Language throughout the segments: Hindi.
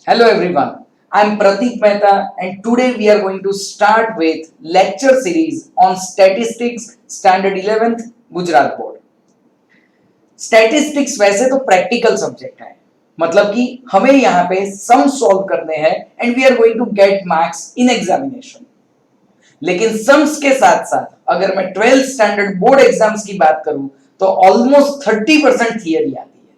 Hello everyone, I am Pratik Mehta and today we are going to start with lecture series on statistics standard 11th Gujarat board. Statistics वैसे तो प्रैक्टिकल सब्जेक्ट है, मतलब कि हमें यहाँ पे सम सॉल्व करने हैं and we are going to get marks in examination. लेकिन सम्स के साथ साथ अगर मैं 12th स्टैंडर्ड बोर्ड एग्जाम्स की बात करूं तो ऑलमोस्ट 30% थियरी आती है।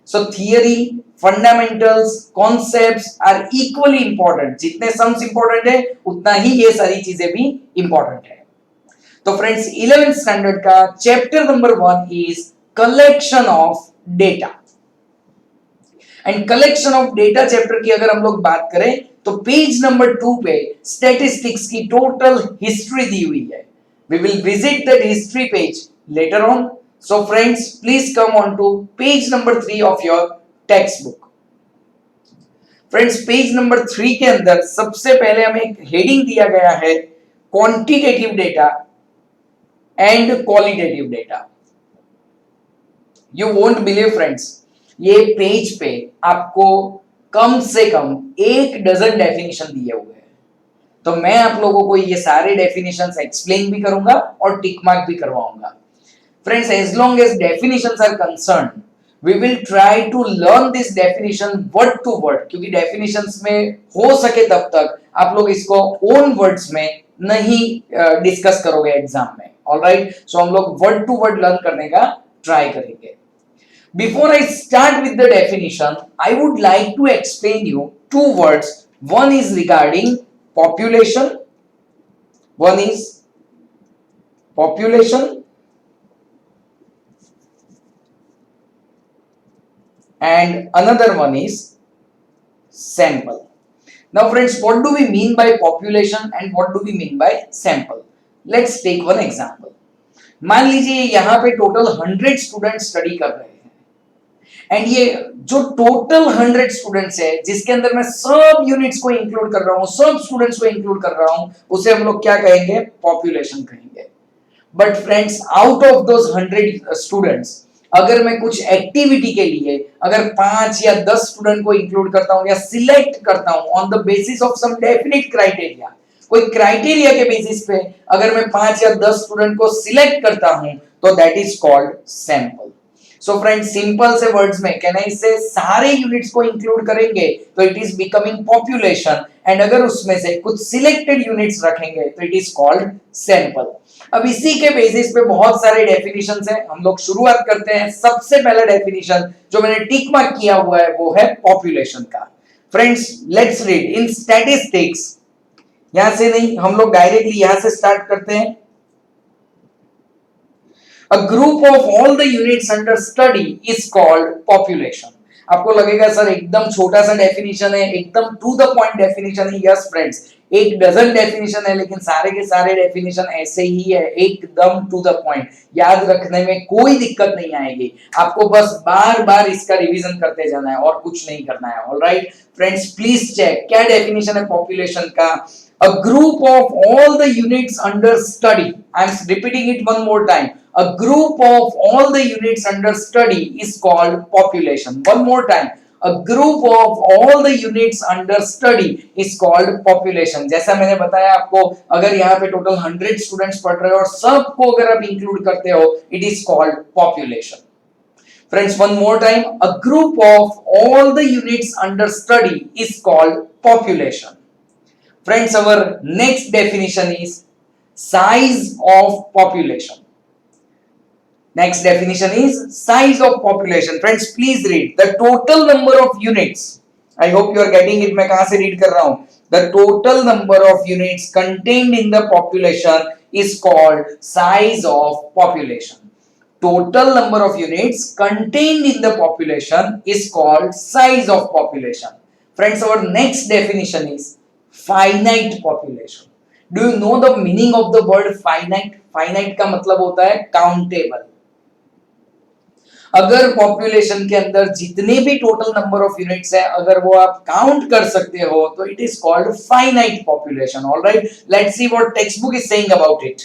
So theory, fundamentals, concepts are equally important. जितने सम्स इंपॉर्टेंट है उतना ही ये सारी चीजें भी इंपॉर्टेंट है। तो फ्रेंड्स 11th स्टैंडर्ड का chapter number 1 is collection of data. And collection of data chapter की अगर हम लोग बात करें तो पेज नंबर 2 पे स्टैटिस्टिक्स की टोटल हिस्ट्री दी हुई है। We will visit that history page later on. So friends please come on to page number 3 of your text book. Friends page number 3 के अंदर सबसे पहले हमें एक हेडिंग दिया गया है quantitative data and qualitative data. You won't believe friends, ये पेज पे आपको कम से कम 1 डजन डेफिनेशन दिए हुए हैं। तो मैं आप लोगों को ये सारे डेफिनेशंस एक्सप्लेन भी करूंगा और टिक मार्क भी करवाऊंगा। Friends as long as definitions are concerned we will try to learn this definition word to word, क्योंकि definitions में हो सके तब तक आप लोग इसको own words में नहीं डिस्कस करोगे एग्जाम में। ऑलराइट, सो हम लोग वर्ड टू वर्ड लर्न करने का ट्राई करेंगे। Before I start with the definition, I would like to explain you two words. One is regarding population. One is population and another one is sample. Now friends, what do we mean by population and what do we mean by sample? Let's take one example. मान लीजिए यहाँ पे टोटल 100 स्टूडेंट स्टडी कर रहे हैं एंड ये जो टोटल 100 स्टूडेंट्स है जिसके अंदर मैं सब यूनिट्स को इंक्लूड कर रहा हूँ, सब स्टूडेंट्स को इंक्लूड कर रहा हूँ, उसे हम लोग क्या कहेंगे? पॉपुलेशन कहेंगे। But friends out of those 100 students अगर मैं कुछ एक्टिविटी के लिए अगर 5 या 10 स्टूडेंट को इंक्लूड करता हूं या सिलेक्ट करता हूं on the basis of some definite criteria, कोई क्राइटेरिया के बेसिस पे अगर मैं 5 या 10 स्टूडेंट को सिलेक्ट करता हूं तो that is called sample. So friends simple से वर्ड्स में कहना इससे सारे यूनिट्स को इंक्लूड करेंगे तो it is becoming population and अगर उसमें से कुछ सिलेक्टेड यूनिट्स रखेंगे तो इट इज कॉल्ड सैंपल। अब इसी के बेसिस पे बहुत सारे डेफिनेशंस हैं। हम लोग शुरुआत करते हैं। सबसे पहला डेफिनेशन जो मैंने टिक मार्क किया हुआ है वो है पॉपुलेशन का। Friends let's read in statistics. यहां से नहीं, हम लोग डायरेक्टली यहां से स्टार्ट करते हैं। A group of all the units under study is called population. आपको लगेगा सर एकदम छोटा सा डेफिनेशन है, एकदम टू द पॉइंट डेफिनेशन है। यस फ्रेंड्स, 1 डजन डेफिनेशन है लेकिन सारे के सारे डेफिनेशन ऐसे ही है, एकदम टू द पॉइंट। याद रखने में कोई दिक्कत नहीं आएगी, आपको बस बार बार इसका रिवीजन करते जाना है और कुछ नहीं करना है। ऑलराइट फ्रेंड्स, प्लीज चेक क्या डेफिनेशन है पॉपुलेशन का। A group of all the units under study. I am repeating it one more time. A group of all the units under study is called population. One more time. A group of all the units under study is called population. जैसा मैंने बताया आपको, अगर यहाँ पे टोटल 100 स्टूडेंट्स पढ़ रहे हो और सबको अगर आप इंक्लूड करते हो, it is called population. Friends, one more time. A group of all the units under study is called population. Friends, our next definition is size of population. Next definition is size of population. Friends, please read the total number of units. I hope you are getting it. मैं कहाँ से read कर रहा हूँ? The total number of units contained in the population is called size of population. Total number of units contained in the population is called size of population. Friends, our next definition is finite population. Do you know the meaning of the word finite? Finite का मतलब होता है countable. अगर पॉपुलेशन के अंदर जितने भी टोटल नंबर ऑफ यूनिट्स है अगर वो आप काउंट कर सकते हो तो it is called finite population. Alright, let's see what text book is saying about it.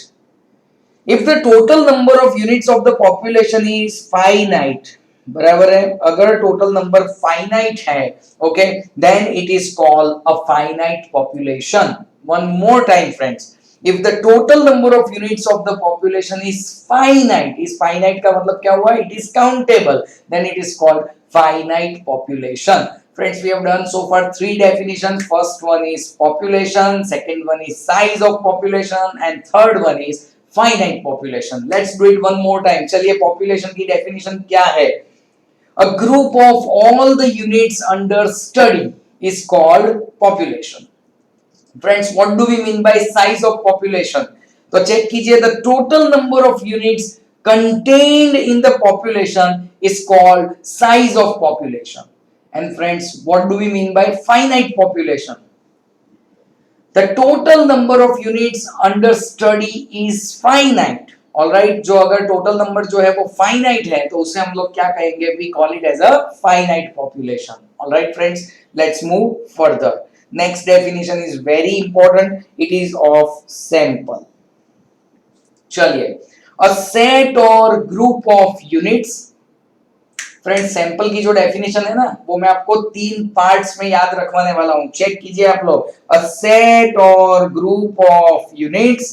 If the total number of units of the population is finite, बराबर है। अगर टोटल नंबर फाइनाइट है, okay, then it is called a finite population. One more time friends, if the total number of units of the population is finite का मतलब क्या हुआ, it is countable, then it is called finite population. Friends, we have done so far three definitions. First one is population, second one is size of population, and third one is finite population. Let's do it one more time. चलिए population की definition क्या है? A group of all the units under study is called population. Friends, what do we mean by size of population? तो चेक कीजिए, the total number of units contained in the population is called size of population. And friends, what do we mean by finite population? The total number of units under study is finite. All right, जो अगर total number जो है वो finite है तो उसे हम लोग क्या कहेंगे? We call it as a finite population. All right, friends, let's move further. Next definition is very important. It is of sample. चलिए, a set or group of units. Friends, sample की जो डेफिनेशन है ना, वो मैं आपको तीन पार्ट्स में याद रखवाने वाला हूं। चेक कीजिए आप लोग। अ सेट और group of units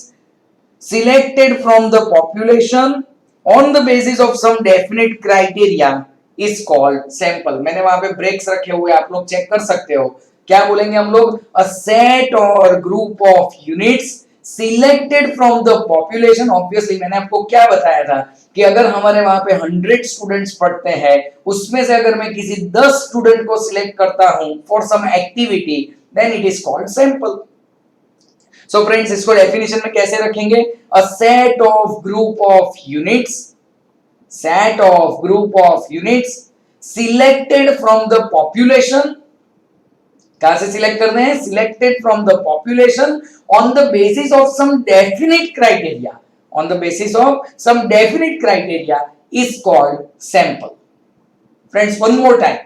selected from the population on the basis of some definite criteria is called sample. मैंने वहां पे ब्रेक्स रखे हुए, आप लोग चेक कर सकते हो। क्या बोलेंगे हम लोग? अ सेट और group of units selected from the population. Obviously मैंने आपको क्या बताया था कि अगर हमारे वहां पे 100 स्टूडेंट्स पढ़ते हैं, उसमें से अगर मैं किसी 10 स्टूडेंट को सिलेक्ट करता हूं for some activity, then it is called sample. So friends, इसको डेफिनेशन में कैसे रखेंगे? A set of group of units, set of group of units selected from the population. कहां से सिलेक्ट करने हैं? Selected from the population on the basis of some definite criteria, on the basis of some definite criteria is called sample. Friends, one more time.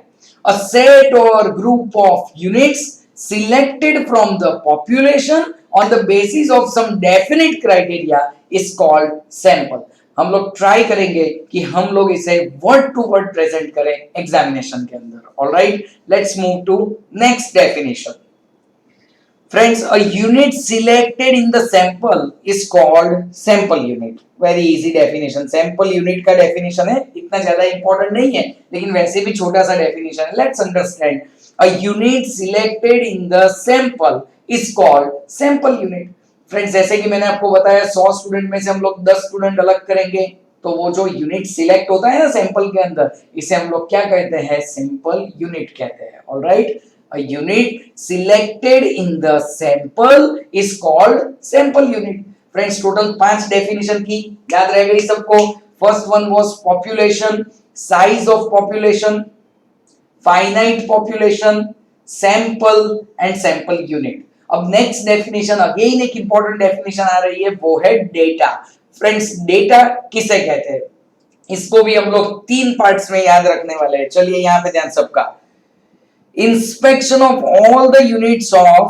A set or group of units selected from the population on the basis of some definite criteria is called sample. हम लोग ट्राई करेंगे कि हम लोग इसे वर्ड टू वर्ड प्रेजेंट करें एग्जामिनेशन के अंदर। Alright, let's move to next definition. Friends, a unit selected in the sample is called sample unit. Very easy definition. Sample unit का definition है, इतना ज्यादा important नहीं है, लेकिन वैसे भी छोटा सा definition है। Let's understand. A unit selected in the sample is called sample unit. Friends, जैसे कि मैंने आपको बताया 100 स्टूडेंट में से हम लोग 10 स्टूडेंट अलग करेंगे, तो वो जो यूनिट सिलेक्ट होता है ना सैंपल के अंदर, इसे हम लोग क्या कहते हैं? सैंपल यूनिट कहते हैं। Alright, a unit selected in the sample is called sample unit. Friends, total 5 definition की याद रह गई सबको। First one was population, size of population, finite population, sample and sample unit. अब next definition, again एक important definition आ रही है, वो है data. Friends, data किसे कहते हैं? इसको भी हम लोग तीन पार्ट्स में याद रखने वाले हैं। चलिए यहाँ पे ध्यान सबका। Inspection of all the units of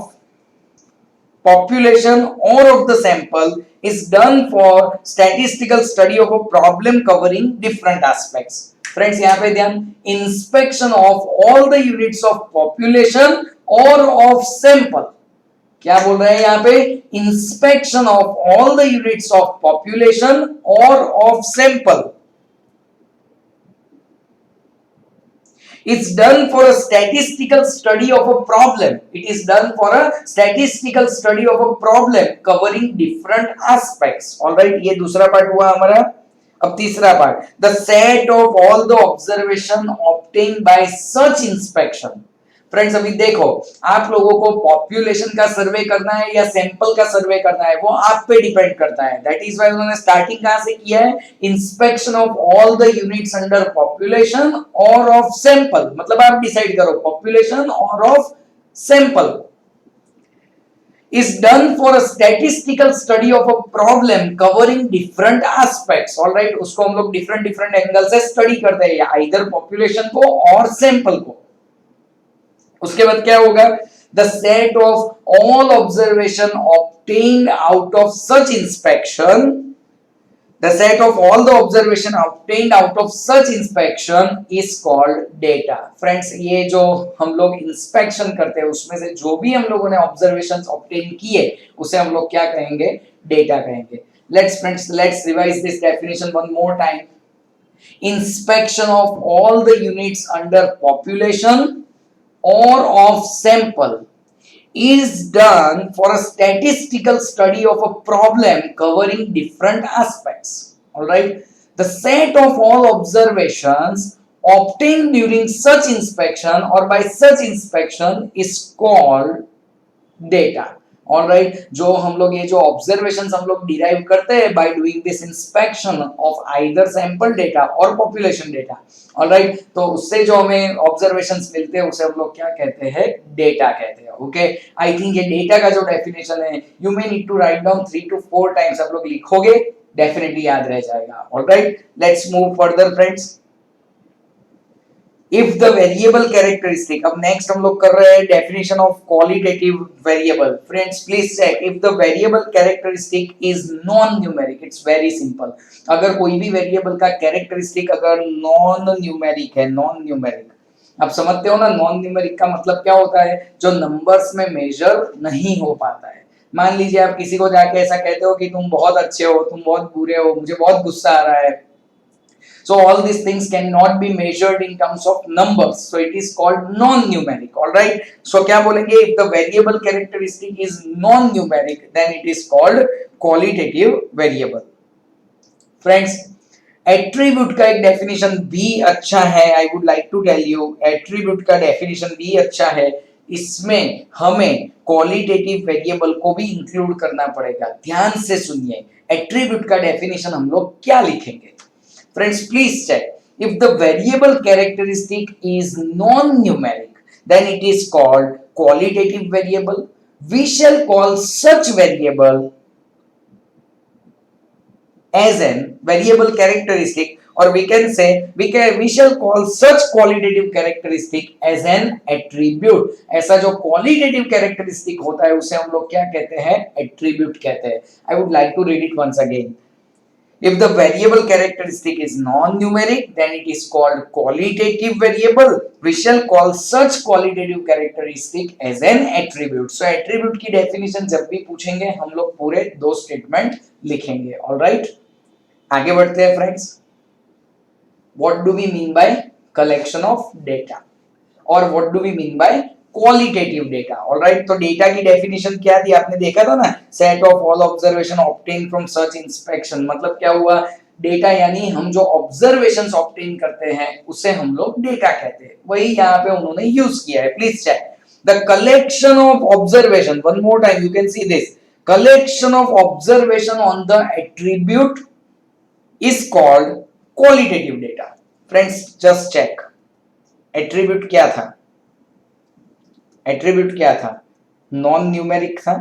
population or of the sample is done for statistical study of a problem covering different aspects. Friends, यहाँ पे ध्यान, inspection of all the units of population or of sample. क्या बोल रहे हैं यहाँ पे? Inspection of all the units of population or of sample it's done for a statistical study of a problem. It is done for a statistical study of a problem covering different aspects. All right, ये दूसरा पार्ट हुआ हमारा। अब तीसरा part, the set of all the observation obtained by such inspection. Friends, अभी देखो, आप लोगों को पॉपुलेशन का सर्वे करना है या सैंपल का सर्वे करना है, वो आप पे डिपेंड करता है। दैट इज व्हाई उन्होंने स्टार्टिंग कहां से किया है? Inspection of all the units under population और ऑफ सैंपल। मतलब आप डिसाइड करो पॉपुलेशन और of sample is done for a statistical study of a problem covering different aspects. All right, उसको हम लोग different एंगल से स्टडी करते हैं, either population को और सैंपल को। उसके बाद क्या होगा? The set of all observation obtained out of such inspection The set of all the observation obtained out of such inspection is called data. Friends, ये जो हम लोग इंस्पेक्शन करते हैं उसमें से जो भी हम लोगों ने ऑब्जर्वेशंस ऑब्टेन किए उसे हम लोग क्या कहेंगे? डेटा कहेंगे. Let's revise this definition one more time. Inspection of all the units under population or of sample is done for a statistical study of a problem covering different aspects. All right. The set of all observations obtained during such inspection or by such inspection is called data. All right, जो हम लोग ये जो ऑब्जर्वेशंस हम लोग डिराइव करते हैं by doing this inspection of either sample data और पॉपुलेशन डेटा. ऑल राइट, तो उससे जो हमें ऑब्जर्वेशंस मिलते हैं उसे हम लोग क्या कहते हैं? डेटा कहते हैं. ओके, आई थिंक ये डेटा का जो डेफिनेशन है you may need to write down 3 to 4 times. आप लोग लिखोगे डेफिनेटली याद रह जाएगा. All right, let's move further friends. If the variable characteristic, अब next हम लोग कर रहे हैं definition of qualitative variable. Friends, please check if the variable characteristic is non-numeric. It's very simple. अगर कोई भी variable का characteristic अगर non-numeric है, non-numeric, आप समझते हो ना non-numeric का मतलब क्या होता है? जो numbers में measure नहीं हो पाता है. मान लीजिए आप किसी को जाके ऐसा कहते हो कि तुम बहुत अच्छे हो, तुम बहुत बुरे हो, मुझे बहुत गुस्सा आ रहा है. So all these things cannot be measured in terms of numbers. So it is called non-numeric. All right. So क्या बोलेंगे? If the variable characteristic is non-numeric, then it is called qualitative variable. Friends, attribute का एक definition भी अच्छा है. I would like to tell you, attribute का definition भी अच्छा है. इसमें हमें qualitative variable को भी include करना पड़ेगा. ध्यान से सुनिए. Attribute का definition हम लोग क्या लिखेंगे? Friends, please check. If the variable characteristic is non-numeric, then it is called qualitative variable. We shall call such variable as an variable characteristic, or we can say we shall call such qualitative characteristic as an attribute. ऐसा जो qualitative characteristic होता है उसे हम लोग क्या कहते हैं? Attribute कहते हैं. I would like to read it once again. If the variable characteristic is non-numeric, then it is called qualitative variable. We shall call such qualitative characteristic as an attribute. So attribute की definition जब भी पूछेंगे हम लोग पूरे 2 statement लिखेंगे. All right? आगे बढ़ते हैं friends. What do we mean by collection of data? और what do we mean by qualitative data? All right, तो डेटा की डेफिनेशन क्या थी? आपने देखा था ना, set of all observation obtain from search inspection. मतलब क्या हुआ? डेटा यानी हम जो ऑब्जर्वेशंस ऑब्टेन करते हैं उसे हम लोग डेटा कहते हैं. वही यहाँ पे उन्होंने यूज किया है. Please check the collection of observation. One more time you can see this. Collection of observation on the attribute is called qualitative data. Friends, just check. Attribute क्या था? एट्रीब्यूट क्या था? नॉन न्यूमेरिक था.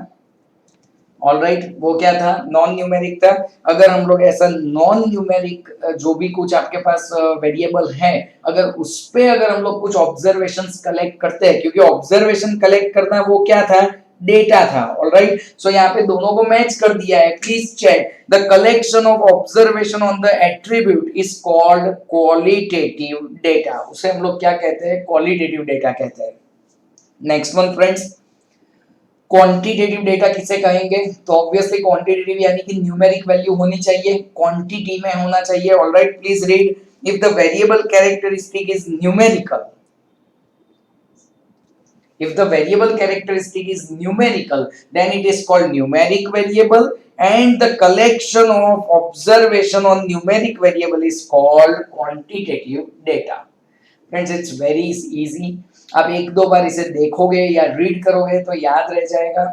ऑल राइट, वो क्या था? नॉन न्यूमेरिक था. अगर हम लोग ऐसा नॉन न्यूमेरिक जो भी कुछ आपके पास वेरिएबल है, अगर उस पे अगर हम लोग कुछ ऑब्जर्वेशंस कलेक्ट करते हैं, क्योंकि ऑब्जर्वेशन कलेक्ट करना वो क्या था? डेटा था. ऑल राइट, सो यहाँ पे दोनों को मैच कर दिया है. Please check the collection of observation on the attribute is called qualitative data. उसे हम लोग क्या कहते हैं? क्वालिटेटिव डेटा कहते हैं. Next one friends, quantitative data किसे कहेंगे? तो ऑब्वियसली क्वांटिटेटिव यानी कि न्यूमेरिक वैल्यू होनी चाहिए, क्वांटिटी में होना चाहिए. Alright, please read. If the variable characteristic is numerical, if the variable characteristic is numerical, then it is called numeric variable, and the collection of observation on numeric variable is called quantitative data. Friends, it's very easy. आप एक दो बार इसे देखोगे या रीड करोगे तो याद रह जाएगा.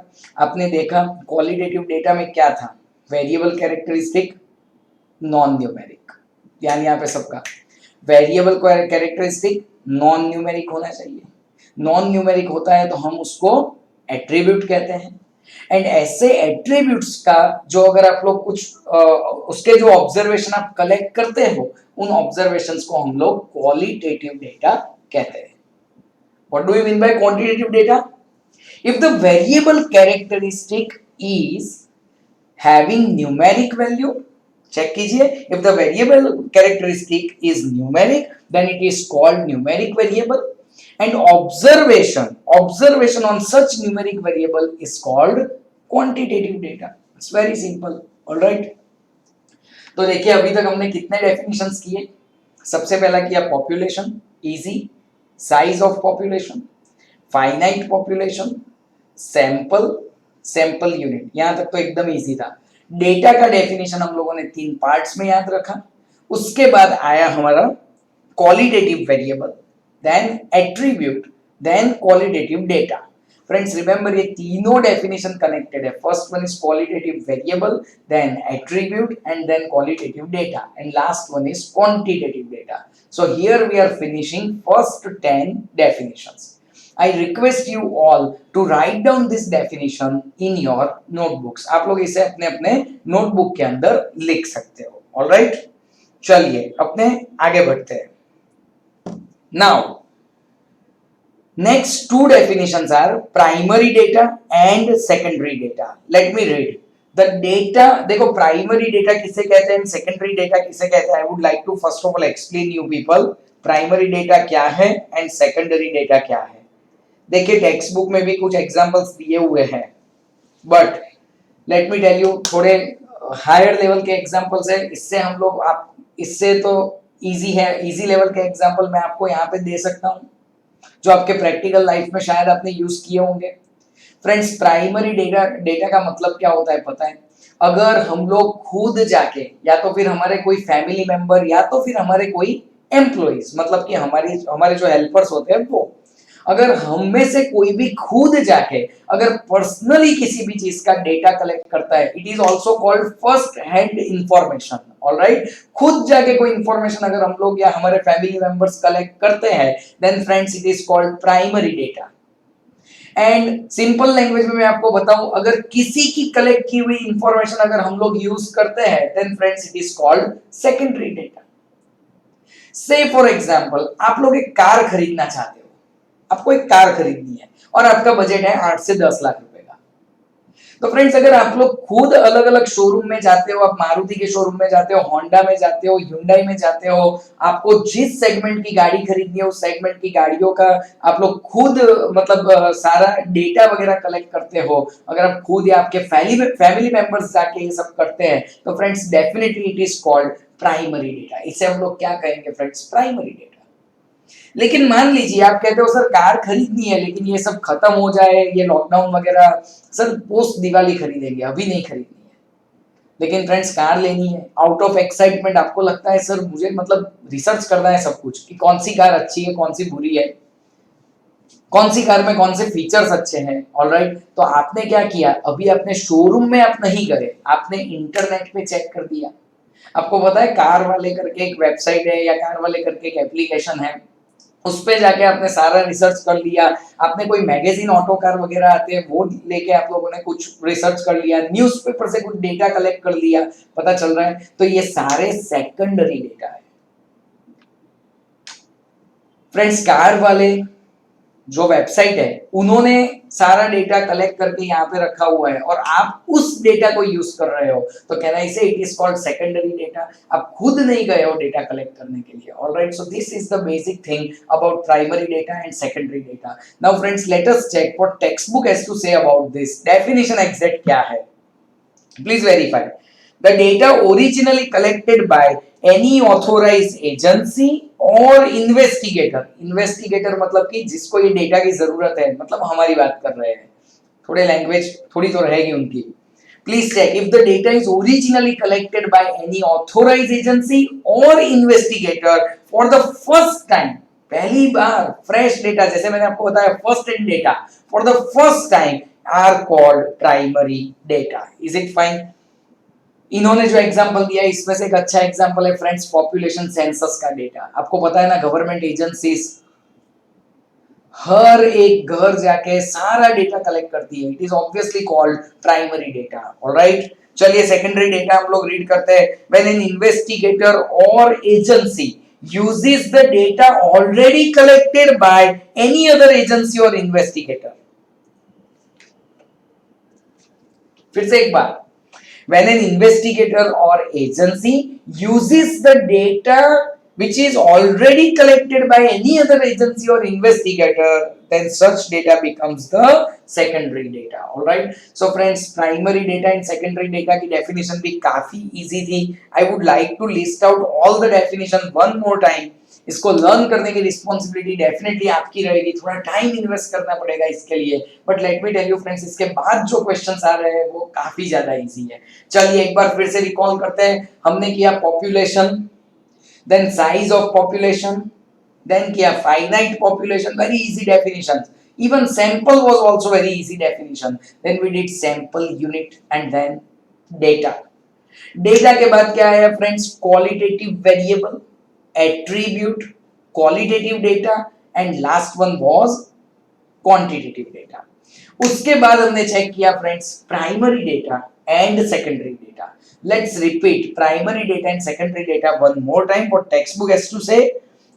आपने देखा क्वालिटेटिव डेटा में क्या था? Variable characteristic non numeric. ध्यान यहाँ पे सबका. वेरिएबल कैरेक्टरिस्टिक नॉन न्यूमेरिक होना चाहिए. नॉन न्यूमेरिक होता है तो हम उसको एट्रीब्यूट कहते हैं. एंड ऐसे एट्रीब्यूट्स का जो अगर आप लोग कुछ उसके जो ऑब्जर्वेशन आप कलेक्ट करते हो, उन ऑब्जर्वेशंस को हम लोग क्वालिटेटिव डेटा कहते हैं. What do we mean by quantitative data? If the variable characteristic is having numeric value, check कीजिए, if the variable characteristic is numeric then it is called numeric variable and observation on such numeric variable is called quantitative data. It's very simple. All right. तो देखिए अभी तक हमने कितने डेफिनेशंस किए। सबसे पहला किया population, easy, size of population, finite population, sample unit, यहां तक तो एकदम इजी था। डेटा का डेफिनेशन हम लोगों ने 3 पार्ट्स में याद रखा। उसके बाद आया हमारा qualitative variable, then attribute, then qualitative data. Friends, remember ये तीनों definition connected है। First one is qualitative variable, then attribute, and then qualitative data, and last one is quantitative data. So here we are finishing first 10 definitions. I request you all to write down this definition in your notebooks. आप लोग इसे अपने अपने notebook के अंदर लिख सकते हो। All right? चलिए अपने आगे बढ़ते हैं। Now, next 2 definitions are primary data and secondary data. Let me read. The data, देखो primary data किसे कहते हैं, secondary data किसे कहते हैं? I would like to first of all explain you people primary data क्या है and secondary data क्या है। देखिए टेक्स्ट बुक में भी कुछ एग्जांपल्स दिए हुए हैं, but let me tell you थोड़े हायर लेवल के एग्जांपल्स है। इससे हम लोग आप इससे तो इजी है, इजी लेवल के एग्जांपल मैं आपको यहाँ पे दे सकता हूँ जो आपके प्रैक्टिकल लाइफ में शायद आपने यूज किए होंगे। फ्रेंड्स, प्राइमरी डेटा का मतलब क्या होता है पता है? अगर हम लोग खुद जाके या तो फिर हमारे कोई फैमिली मेंबर या तो फिर हमारे कोई एम्प्लॉइज, मतलब कि हमारे जो हेल्पर्स होते हैं वो, अगर हम में से कोई भी खुद जाके अगर पर्सनली किसी भी चीज का डेटा कलेक्ट करता है, it is also called first hand information. Alright, खुद जाके कोई इंफॉर्मेशन अगर हम लोग या हमारे फैमिली मेंबर्स कलेक्ट करते हैं, then friends it is called primary data. And simple language में मैं आपको बताऊं, अगर किसी की कलेक्ट की हुई इंफॉर्मेशन अगर हम लोग यूज करते हैं, then friends it is called secondary data. Say for example, आप लोग एक कार खरीदना चाहते हो, आपको एक कार खरीदनी है और आपका बजट है 8 से 10 लाख रुपए का। तो फ्रेंड्स, अगर आप लोग खुद अलग अलग शोरूम में जाते हो, आप मारुति के शोरूम में जाते हो, होंडा में जाते हो, Hyundai में जाते हो, आपको जिस सेगमेंट की गाड़ी खरीदनी है उस सेगमेंट की गाड़ियों का आप लोग खुद मतलब सारा डेटा वगैरह कलेक्ट करते हो, अगर आप खुद या आपके फैमिली मेंबर्स जाके ये सब करते हैं, तो friends definitely it is called primary data. इसे हम लोग क्या कहेंगे फ्रेंड्स? Primary data. लेकिन मान लीजिए आप कहते हो सर कार खरीदनी है लेकिन ये सब खत्म हो जाए, ये लॉकडाउन वगैरह, सर पोस्ट दिवाली खरीदेंगे, अभी नहीं खरीदनी है। लेकिन फ्रेंड्स कार लेनी है, आउट ऑफ एक्साइटमेंट आपको लगता है सर मुझे मतलब रिसर्च करना है सब कुछ कि कौन सी कार अच्छी है, कौन सी बुरी है, कौन सी कार में कौन से फीचर्स अच्छे हैं। ऑलराइट, तो आपने क्या किया, अभी अपने शोरूम में आप नहीं गए, आपने इंटरनेट पे चेक कर दिया। आपको पता है कार वाले करके एक वेबसाइट है या कार वाले करके एक एप्लीकेशन है, उस पे जाके आपने सारा रिसर्च कर लिया। आपने कोई मैगजीन ऑटो कार वगैरह आते हैं वो लेके आप लोगों ने कुछ रिसर्च कर लिया, न्यूज़पेपर से कुछ डेटा कलेक्ट कर लिया, पता चल रहा है। तो ये सारे सेकेंडरी डेटा है। फ्रेंड्स, कार वाले जो वेबसाइट है उन्होंने सारा डेटा कलेक्ट करके यहाँ पे रखा हुआ है और आप उस डेटा को यूज कर रहे हो, तो कहना इसे it is called secondary data. आप खुद नहीं गए हो डेटा कलेक्ट करने के लिए। Alright, so this is the basic thing about primary data and secondary data. Now friends, let us check what text book has to say about this definition exact क्या है। Please verify the data originally collected by any authorized agency or investigator। investigator मतलब कि जिसको ये डेटा की जरूरत है, मतलब हमारी बात कर रहे हैं, थोड़े लैंग्वेज थोड़ी तो रहेगी उनकी। Please check if the data is originally collected by any authorised agency और investigator for the first time, पहली बार फ्रेश डेटा, जैसे मैंने आपको बताया first in data for the first time are called primary data. Is it fine? इन्होंने जो एग्जांपल दिया इसमें से एक अच्छा एग्जांपल है फ्रेंड्स पॉपुलेशन सेंसस का डेटा। आपको पता है ना, गवर्नमेंट एजेंसीज हर एक घर जाके सारा डेटा कलेक्ट करती है, it is obviously called primary data. Alright, चलिए सेकेंडरी डेटा हम लोग रीड करते हैं। व्हेन एन इन्वेस्टिगेटर और agency uses the data already collected by any other agency or investigator। फिर से एक बार, When an investigator or agency uses the data which is already collected by any other agency or investigator, then such data becomes the secondary data. All right, so friends, primary data and secondary data की definition भी काफी easy थी. I would like to list out all the definition one more time. इसको लर्न करने की रिस्पॉन्सिबिलिटी डेफिनेटली आपकी रहेगी, थोड़ा टाइम इन्वेस्ट करना पड़ेगा इसके लिए, but let me tell you friends, इसके बाद जो क्वेश्चंस आ रहे हैं वो काफी ज्यादा इजी है. चलिए एक बार फिर से रिकॉल करते हैं. हमने किया population, then size of population, then किया finite population, very easy definitions. even sample was also very easy definition. Then we did sample unit and then data. Data के बाद क्या आया friends? Qualitative variable, attribute, qualitative data and last one was quantitative data. उसके बाद हमने चेक किया friends primary data and secondary data. Let's repeat primary data and secondary data one more time. What textbook has to say?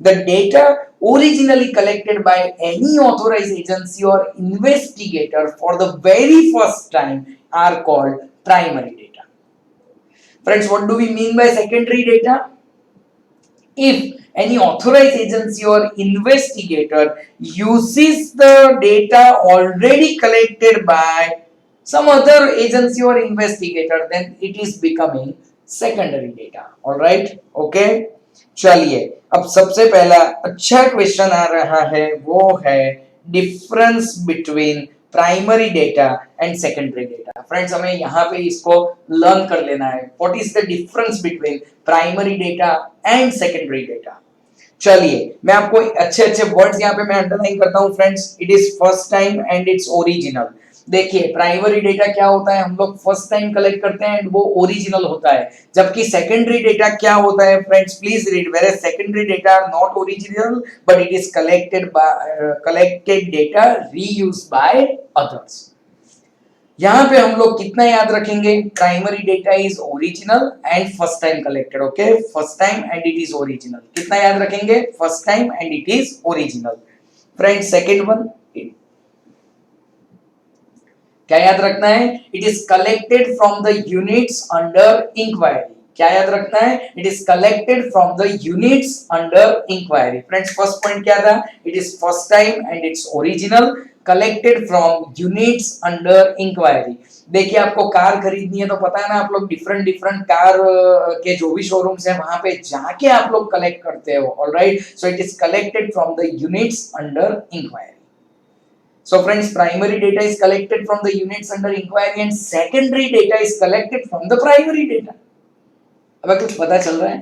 The data originally collected by any authorized agency or investigator for the very first time are called primary data. Friends, what do we mean by secondary data? If any authorized agency or investigator uses the data already collected by some other agency or investigator, then it is becoming secondary data. All right, okay. चलिए अब सबसे पहला अच्छा क्वेश्चन आ रहा है, वो है difference between primary data and secondary data. Friends, हमें यहाँ पे इसको लर्न कर लेना है. What is the difference between primary data and secondary data? चलिए मैं आपको अच्छे अच्छे वर्ड्स यहाँ पे मैं अंडरलाइन करता हूँ friends. It is first time and it's original. देखिए प्राइमरी डेटा क्या होता है, हम लोग फर्स्ट टाइम कलेक्ट करते हैं एंड वो ओरिजिनल होता है. जबकि सेकेंडरी डेटा क्या होता है friends, please read. Where secondary data are not original but it is collected data reused by others. यहां पे हम लोग कितना याद रखेंगे? Primary data is original and first time collected. Okay, first time and it is original. कितना याद रखेंगे? First time and it is original. Friends, second one क्या याद रखना है? It is collected from the units under inquiry. क्या याद रखना है? It is collected from the units under inquiry. Friends, first point क्या था? It is first time and it's original, collected from units under inquiry. देखिए आपको कार खरीदनी है तो पता है ना, आप लोग डिफरेंट डिफरेंट कार के जो भी शोरूम्स हैं वहां पे जाके आप लोग कलेक्ट करते हो. Alright, so it is collected from the units under inquiry. So friends, primary data is collected from the units under inquiry and secondary data is collected from the primary data. अब कुछ पता चल रहा है?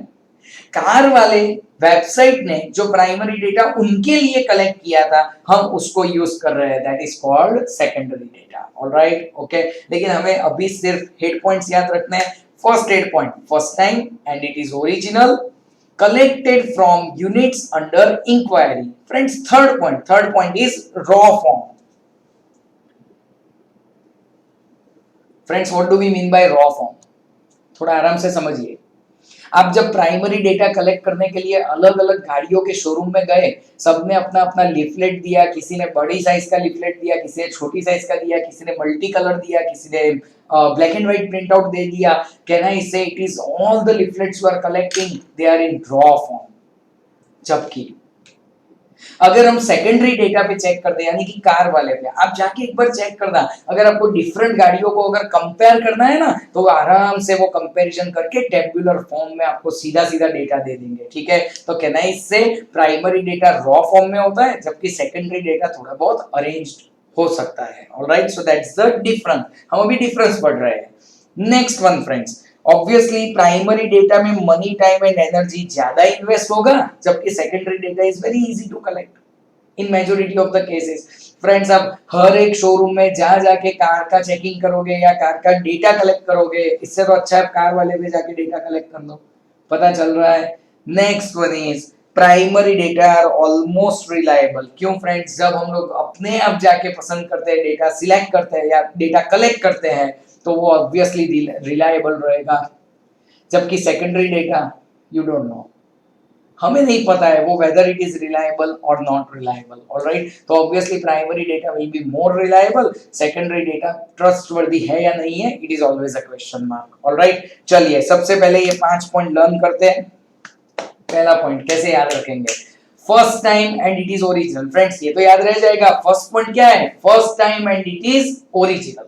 कार वाले वेबसाइट ने जो प्राइमरी डेटा उनके लिए कलेक्ट किया था, हम उसको यूज कर रहे हैं. That is called secondary data. Alright, okay. लेकिन हमें अभी सिर्फ हेड पॉइंट्स याद रखने हैं. First head point, first time and it is original, collected from units under inquiry. Friends, third point is raw form. Friends, what do we mean by raw form? थोड़ा आराम से समझिए. आप जब प्राइमरी डेटा कलेक्ट करने के लिए अलग अलग गाड़ियों के शोरूम में गए, सबने अपना अपना लिफलेट दिया. किसी ने बड़ी साइज का लिफलेट दिया, किसी ने छोटी साइज का दिया, किसी ने मल्टी कलर दिया, किसी ने black and white print out दे दिया. Can I say it is all the leaflets you are collecting, they are in raw form. जबकि अगर हम सेकेंडरी डेटा पे चेक करते हैं, यानी कि कार वाले पे, आप जाके एक बार चेक करना, अगर आपको डिफरेंट गाड़ियों को अगर कंपेयर करना है ना, तो आराम से वो कंपैरिजन करके टेबुलर फॉर्म में आपको सीधा सीधा डेटा दे देंगे. ठीक है, तो कहना है इससे प्राइमरी डेटा रॉ फॉर्म में होता है, जबकि सेकेंडरी डेटा थोड़ा बहुत अरेंज्ड हो सकता है. Alright, so that's the difference. हम अभी डिफरेंस पढ़ रहे हैं. Next one friends, obviously primary data में मनी, टाइम एंड एनर्जी ज्यादा इन्वेस्ट होगा, जबकि secondary data is very easy to collect in majority of the cases. Friends, आप हर एक शोरूम में जा जाके कार का चेकिंग करोगे या कार का डेटा कलेक्ट करोगे, इससे तो अच्छा है कार वाले पे जाके डेटा कलेक्ट कर लो. पता चल रहा है? Next one is primary data are almost reliable. क्यों फ्रेंड्स? जब हम लोग अपने आप जाके पसंद करते हैं, डेटा सिलेक्ट करते हैं या डेटा कलेक्ट करते हैं, तो वो ऑब्वियसली रिलायबल रहेगा. जबकि secondary data you don't know. हमें नहीं पता है वो वेदर इट इज रिलायबल और नॉट रिलायबल, ऑलराइट। तो obviously primary data will be more reliable, secondary data trustworthy है या नहीं है, it is always a question mark, alright. चलिए सबसे पहले ये 5 पॉइंट लर्न करते हैं। पहला पॉइंट कैसे याद रखेंगे, first time and it is original. Friends ये तो याद रह जाएगा, फर्स्ट पॉइंट क्या है, first time and it is original.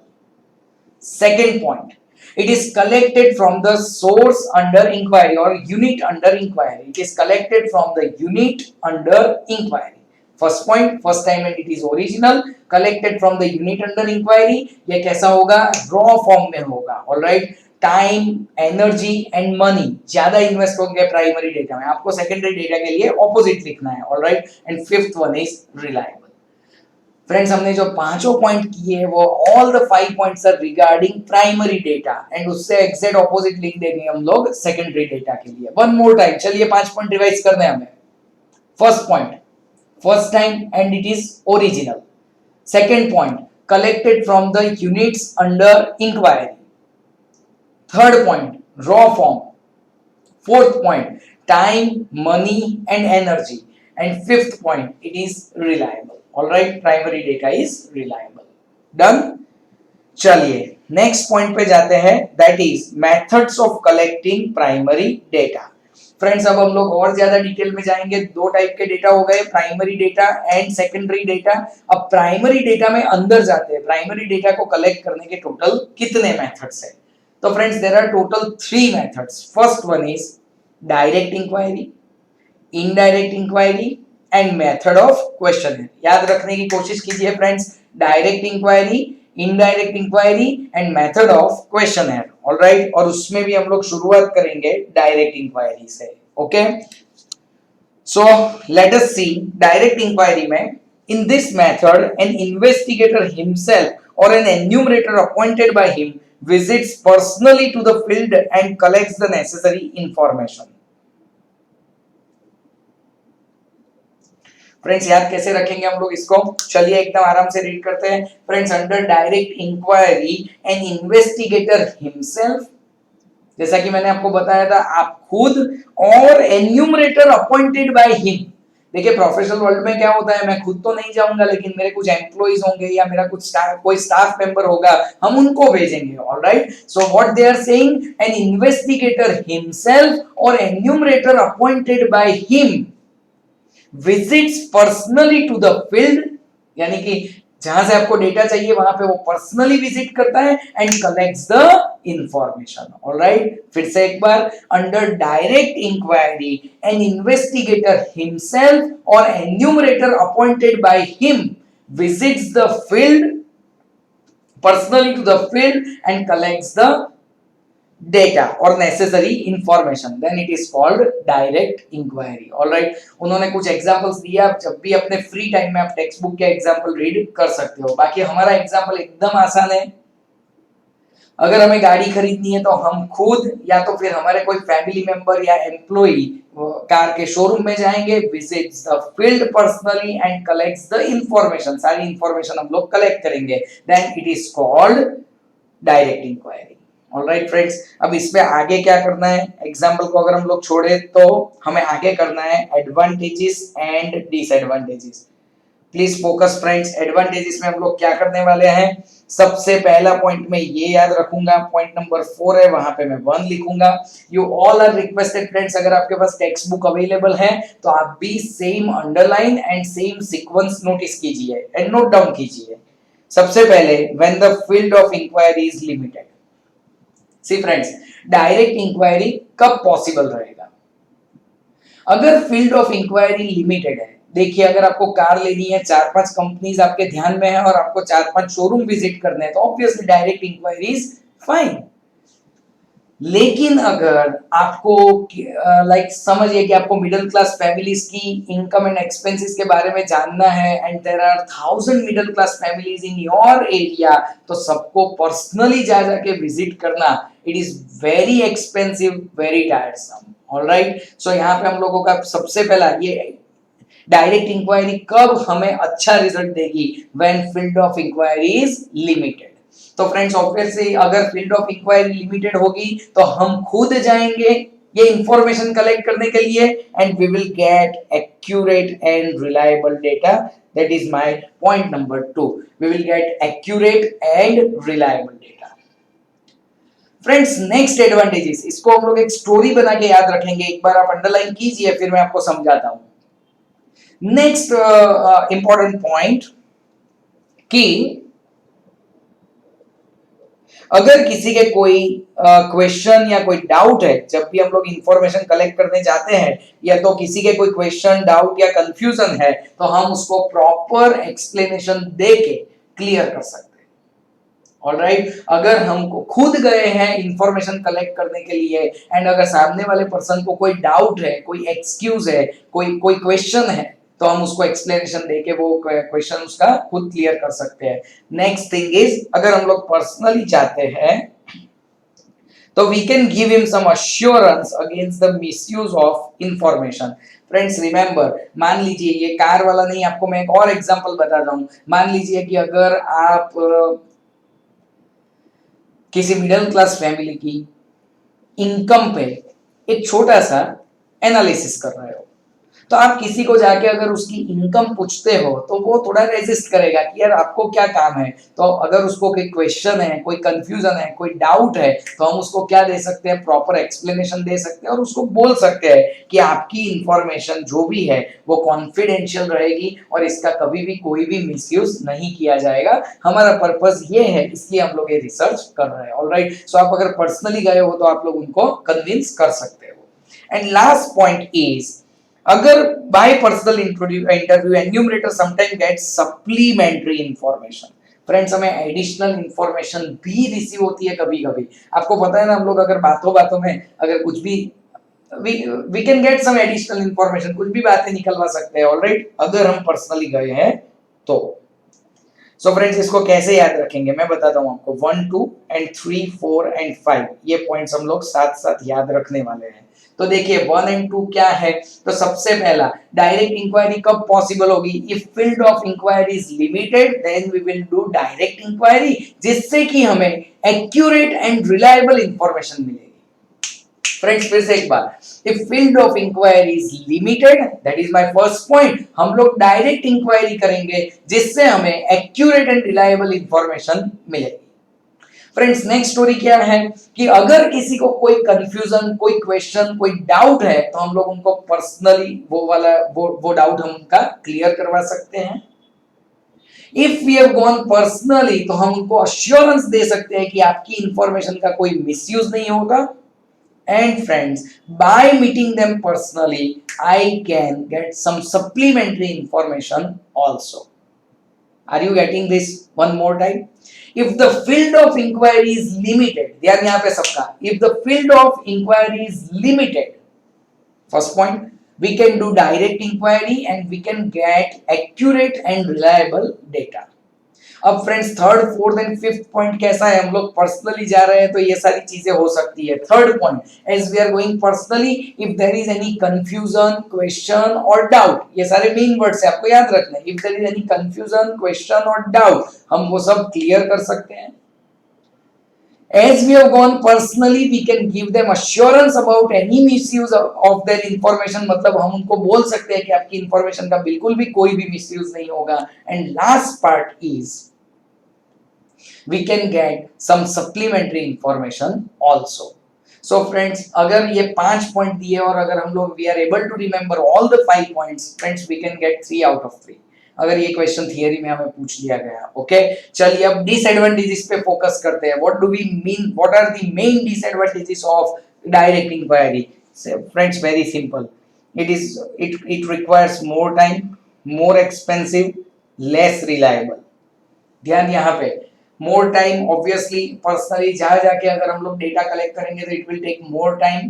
Second point, it is collected from the source under inquiry or unit under inquiry, it is collected from the unit under inquiry। first point, first time and it is original, collected from the unit under inquiry। ये कैसा होगा, raw form में होगा, alright. Time, energy and money ज्यादा इन्वेस्ट होंगे प्राइमरी डेटा में, आपको सेकेंडरी डेटा के लिए ऑपोजिट लिखना है, alright. And fifth one is reliable. Friends हमने जो पांचों पॉइंट किए वो all the 5 points are regarding primary data and उससे एग्जैक्ट ऑपोजिट लिख देंगे हम लोग सेकेंडरी डेटा के लिए। वन मोर टाइम, चलिए 5 पॉइंट रिवाइज करने हैं हमें। First point, first time and it is original. Second point, collected from the units under inquiry. Third point, raw form. Fourth point, time, money and energy. And fifth point, it is reliable. Alright, primary data is reliable. Done. चलिए नेक्स्ट पॉइंट पे जाते हैं, that is methods of collecting primary data. Friends अब हम लोग और ज्यादा डिटेल में जाएंगे। दो टाइप के डेटा हो गए, primary data and secondary data. अब प्राइमरी डेटा में अंदर जाते हैं, प्राइमरी डेटा को कलेक्ट करने के टोटल कितने मेथड्स है। तो friends there are total 3 methods. First one is direct inquiry, indirect inquiry and method of question. याद रखने की कोशिश कीजिए friends, direct inquiry, indirect inquiry and method of question है, ऑलराइट। और उसमें भी हम लोग शुरुआत करेंगे डायरेक्ट इंक्वायरी से, okay. So let us see direct inquiry में, in this method an investigator himself और an enumerator appointed by him visits personally to the field and collects the necessary information। Friends याद कैसे रखेंगे हम लोग इसको, चलिए एकदम आराम से रीड करते हैं। Friends under direct inquiry an investigator himself, जैसा कि मैंने आपको बताया था, आप खुद, और एन्यूमरेटर अपॉइंटेड बाय हिम। देखिए प्रोफेशनल वर्ल्ड में क्या होता है, मैं खुद तो नहीं जाऊंगा लेकिन मेरे कुछ एम्प्लॉइज होंगे या मेरा कुछ कोई स्टाफ मेंबर होगा, हम उनको भेजेंगे, alright. So what they are saying, an investigator himself और enumerator appointed by him visits personally to the field, यानी कि जहां से आपको डेटा चाहिए वहां पे वो पर्सनली विजिट करता है and collects the information, alright. फिर से एक बार, under direct inquiry an investigator himself और enumerator appointed by him visits the field personally to the field and collects the data और necessary information, then it is called direct inquiry, alright. उन्होंने कुछ एग्जांपल्स दिया, आप जब भी अपने फ्री टाइम में आप टेक्स्ट बुक के एग्जांपल रीड कर सकते हो। बाकी हमारा एग्जांपल एकदम आसान है, अगर हमें गाड़ी खरीदनी है तो हम खुद या तो फिर हमारे कोई फैमिली मेंबर या एम्प्लॉय कार के शोरूम में जाएंगे, visits the field personally and collects the information, सारी इंफॉर्मेशन हम लोग कलेक्ट करेंगे, then it is called direct inquiry, alright friends. अब इसमें आगे क्या करना है, एग्जांपल को अगर हम लोग छोड़े तो हमें आगे करना है advantages and disadvantages. Please focus friends, advantages में हम लोग क्या करने वाले हैं। सबसे पहला पॉइंट में ये याद रखूंगा, पॉइंट नंबर 4 है, वहां पे मैं 1 लिखूंगा। You all are requested friends, अगर आपके पास टेक्स्ट बुक अवेलेबल है तो आप भी same underline and same sequence notice कीजिए एंड नोट डाउन कीजिए। सबसे पहले when the field of inquiry is limited. See friends, direct inquiry कब पॉसिबल रहेगा, अगर फील्ड ऑफ इंक्वायरी लिमिटेड है। देखिए अगर आपको कार लेनी है, 4-5 कंपनीज आपके ध्यान में है और आपको 4-5 शोरूम विजिट करने हैं, तो obviously direct inquiry is fine. लेकिन अगर आपको लाइक समझिए कि आपको मिडिल क्लास फैमिलीज की इनकम एंड एक्सपेंसेस के बारे में जानना है and there are 1000 middle class families in your area, तो सबको पर्सनली जा जाके विजिट करना, it is very expensive, very tiresome, alright. सो यहाँ पे हम लोगों का सबसे पहला ये डायरेक्ट इंक्वायरी कब हमें अच्छा रिजल्ट देगी, when field of inquiry is limited. तो फ्रेंड्स ऑब्वियसली अगर फील्ड ऑफ इंक्वायरी लिमिटेड होगी तो हम खुद जाएंगे ये इंफॉर्मेशन कलेक्ट करने के लिए, and we will get accurate and reliable data. That is my point number 2. We will get accurate and reliable data. Friends, next advantages, इसको हम लोग एक स्टोरी बना के याद रखेंगे. एक बार आप अंडरलाइन कीजिए, फिर मैं आपको समझाता हूं. नेक्स्ट इंपॉर्टेंट पॉइंट कि अगर किसी के कोई क्वेश्चन या कोई डाउट है, जब भी हम लोग इंफॉर्मेशन कलेक्ट करने जाते हैं, या तो किसी के कोई क्वेश्चन, डाउट या कंफ्यूजन है, तो हम उसको प्रॉपर एक्सप्लेनेशन देके क्लियर कर सकते हैं. ऑलराइट, अगर हमको खुद गए हैं इंफॉर्मेशन कलेक्ट करने के लिए, एंड अगर सामने वाले पर्सन को कोई डाउट है, कोई एक्सक्यूज है, कोई क्वेश्चन है, तो हम उसको एक्सप्लेनेशन देके वो क्वेश्चन उसका खुद क्लियर कर सकते हैं. नेक्स्ट थिंग इज, अगर हम लोग पर्सनली चाहते हैं तो we can give him some assurance against the misuse of information. Friends remember, मान लीजिए ये कार वाला नहीं, आपको मैं एक और एग्जांपल बताता हूं. मान लीजिए कि अगर आप किसी मिडिल क्लास फैमिली की इनकम पे एक छोटा सा एनालिसिस कर रहे हो, तो आप किसी को जाके अगर उसकी इनकम पूछते हो, तो वो थोड़ा रेजिस्ट करेगा कि यार आपको क्या काम है. तो अगर उसको कोई क्वेश्चन है, कोई कंफ्यूजन है, कोई डाउट है, तो हम उसको क्या दे सकते हैं, प्रॉपर एक्सप्लेनेशन दे सकते हैं, और उसको बोल सकते हैं कि आपकी इंफॉर्मेशन जो भी है वो कॉन्फिडेंशियल रहेगी, और इसका कभी भी कोई भी मिसयूज नहीं किया जाएगा. हमारा पर्पस ये है, इसलिए हम लोग ये रिसर्च कर रहे हैं. ऑलराइट, सो आप अगर पर्सनली गए हो तो आप लोग उनको कन्विंस कर सकते हो. एंड लास्ट पॉइंट इज, अगर by personal interview enumerator sometime get supplementary information. Friends, हमें एडिशनल इंफॉर्मेशन भी रिसीव होती है कभी कभी. आपको पता है ना, हम लोग अगर बातों बातों में अगर कुछ भी we can get some additional information, कुछ भी बातें निकलवा सकते हैं. ऑलराइट, अगर हम पर्सनली गए हैं तो. सो फ्रेंड्स, इसको कैसे याद रखेंगे मैं बताता हूं आपको. 1, 2 एंड 3, 4 एंड 5 ये पॉइंट्स हम लोग साथ साथ याद रखने वाले हैं. तो देखिए 1 एंड 2 क्या है. तो सबसे पहला, डायरेक्ट इंक्वायरी कब पॉसिबल होगी? If field of inquiry is limited, then we will do direct inquiry, जिससे कि हमें एक्यूरेट एंड रिलायबल इंफॉर्मेशन मिलेगी. फ्रेंड्स, फिर से एक बार, if field of inquiry is limited, that is my first point, हम लोग डायरेक्ट इंक्वायरी करेंगे, जिससे हमें एक्यूरेट एंड रिलायबल इंफॉर्मेशन मिलेगी. फ्रेंड्स, नेक्स्ट स्टोरी क्या है कि अगर किसी को कोई कंफ्यूजन, कोई क्वेश्चन, कोई डाउट है, तो हम लोग उनको पर्सनली वो डाउट हम उनका क्लियर करवा सकते हैं. If we have gone personally, तो हम उनको अश्योरेंस दे सकते हैं कि आपकी इंफॉर्मेशन का कोई मिसयूज नहीं होगा. And friends, by meeting them personally, I can get some supplementary information also. Are you getting this one more time? If the field of inquiry is limited, ध्यान यहाँ पे सबका, if the field of inquiry is limited, first point, we can do direct inquiry and we can get accurate and reliable data. अब friends, third, fourth and fifth point कैसा है? हम लोग पर्सनली जा रहे हैं तो ये सारी चीजें हो सकती है. Third point, as we are going personally, if there is any confusion, question और डाउट, ये सारे मेन वर्ड्स है, आपको याद रखना है. If there is any confusion, question और डाउट, हम वो सब क्लियर कर सकते हैं. As we have gone personally, we can give them assurance about any misuse of their information. मतलब हम उनको बोल सकते हैं कि आपकी इंफॉर्मेशन का बिल्कुल भी कोई भी मिसयूज नहीं होगा. And last part is, we can get some supplementary information also. So friends, अगर ये 5 पॉइंट दिए और अगर हम लोग we are able to remember all the 5 points, friends, we can get 3 out of 3. अगर ये क्वेश्चन थियरी में हमें पूछ लिया गया. ओके, चलिए अब डिसएडवांटेजेस पे फोकस करते हैं. What do we mean, what are the main disadvantages of direct inquiry? Friends, very simple. it requires more time, more expensive, less reliable. ध्यान यहाँ पे, मोर टाइम, ऑब्वियसली पर्सनली जहां जाके अगर हम लोग डेटा कलेक्ट करेंगे तो it will take more time,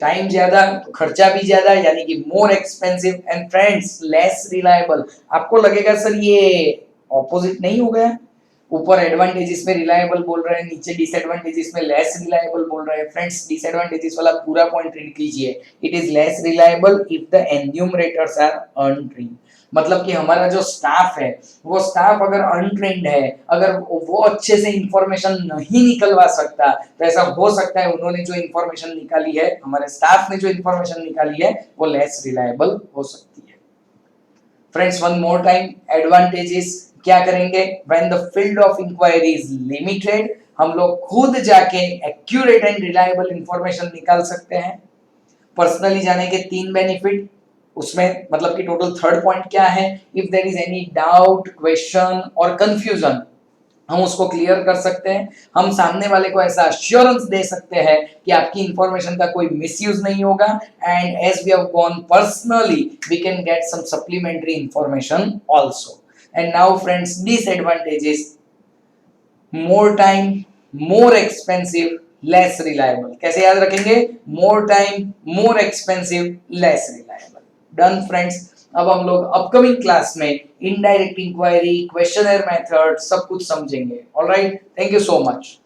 time ज्यादा, खर्चा भी ज्यादा, यानी कि more expensive. And friends, less reliable. आपको लगेगा सर ये ऑपोजिट नहीं हो गया? ऊपर एडवांटेजेस में रिलायबल बोल रहे हैं, नीचे डिसएडवांटेजेस में लेस रिलायबल बोल रहे हैं. फ्रेंड्स, डिसएडवांटेजेस वाला पूरा पॉइंट रीड कीजिए. It is less reliable if the enumerators are untrained. मतलब कि हमारा जो स्टाफ है वो स्टाफ अगर अनट्रेंड है, अगर वो अच्छे से इंफॉर्मेशन नहीं निकलवा सकता, तो ऐसा हो सकता है उन्होंने जो इंफॉर्मेशन निकाली है, हमारे स्टाफ ने जो इंफॉर्मेशन निकाली है वो लेस रिलायबल हो सकती है। Friends, one more time, advantages क्या करेंगे? When the field of inquiry is limited, हम लोग खुद जाके एक्यूरेट एंड रिलायबल इंफॉर्मेशन निकाल सकते हैं। पर्सनली जाने के 3 बेनिफिट, उसमें मतलब कि टोटल थर्ड पॉइंट क्या है? If there is any doubt, question और कंफ्यूजन, हम उसको क्लियर कर सकते हैं। हम सामने वाले को ऐसा अश्योरेंस दे सकते हैं कि आपकी इंफॉर्मेशन का कोई मिसयूज नहीं होगा, and as we have gone personally we can get some supplementary information also. And now friends, disadvantages: more time, more expensive, less reliable. कैसे याद रखेंगे? More time, more expensive, less reliable. Done friends. अब हम लोग अपकमिंग क्लास में इनडायरेक्ट इंक्वायरी, क्वेश्चनर मेथड सब कुछ समझेंगे। Alright, thank you so much.